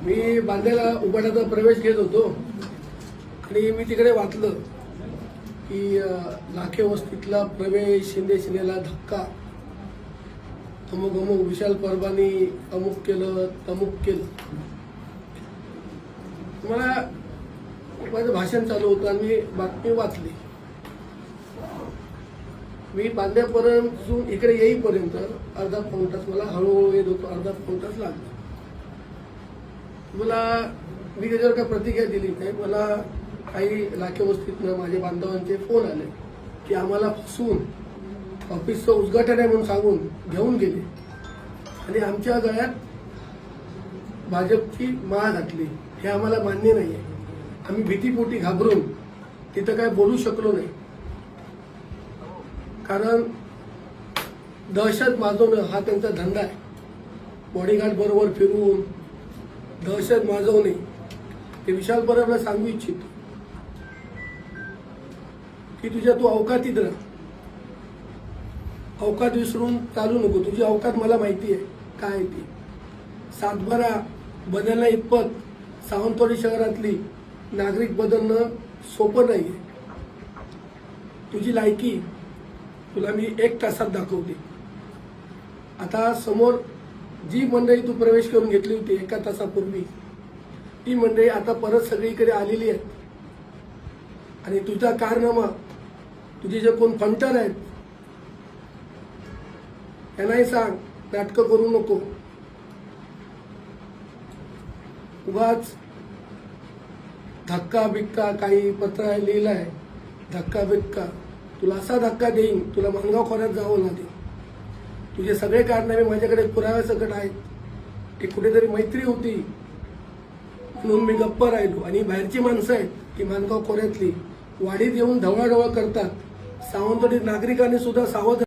मी बांद्याला उबाटाचा प्रवेश घेत होतो आणि मी तिकडे वाचलं की लाखे वस्तीतला प्रवेश, शिंदेला धक्का, अमुक अमुक विशाल परबानी अमुक केलं तमुक केलं. मला माझं भाषण चालू होतं आणि मी बातमी वाचली. मी बांद्यापर्यंत इकडे येईपर्यंत अर्धा पाऊण तास मला हळूहळू येत होतो, अर्धा पाऊण तास लागला. मला मी त्याच्यावर काय प्रतिक्रिया दिली नाही. मला काही लाखे वस्तीतनं माझ्या बांधवांचे फोन आले की आम्हाला फसवून ऑफिसचं उद्घाटन आहे म्हणून सांगून घेऊन गेले आणि आमच्या गळ्यात भाजपची माळ घातली. हे आम्हाला मान्य नाही आहे. आम्ही भीतीपोटी घाबरून तिथं काय बोलू शकलो नाही, कारण दहशत माजवणं हा त्यांचा धंदा आहे. बॉडीगार्ड बरोबर फिरून दहशत माजवणे हे विशाल परबला सांगू इच्छितो की तुझ्या तू अवकातीत राहा, अवकात विसरून चालू नको. तुझी अवकात मला माहिती आहे काय ती. सातबारा बदलण्या इतपत सावंतवाडी शहरातली नागरिक बदलणं सोपं नाहीये. तुझी लायकी तुला मी 1 तासात दाखवते. आता समोर जी मंडळी तू प्रवेश करून घेतली होती 1 तासापूर्वी, ती मंडळी आता परत सगळीकडे आलेली आहेत आणि तुझा कारनामा, तुझे जे कोण फंटर आहेत त्यांनाही सांग नाटकं करू नको. उगाच धक्का बिक्का काही पत्र लिहिलंय, धक्का बिक्का तुला असा धक्का देईन तुला माणगाव खोऱ्यात जावं लागेल. तुझे सगळे कारनामे माझ्याकडे पुराव्यासकट आहेत. की कुठेतरी मैत्री होती म्हणून मी गप्प राहिलो आणि बाहेरची माणसं आहेत की माणगाव खोऱ्यातली वाडीत येऊन ढवळाढवळ करतात. सावंतवाडी नागरिकांनी सुद्धा सावध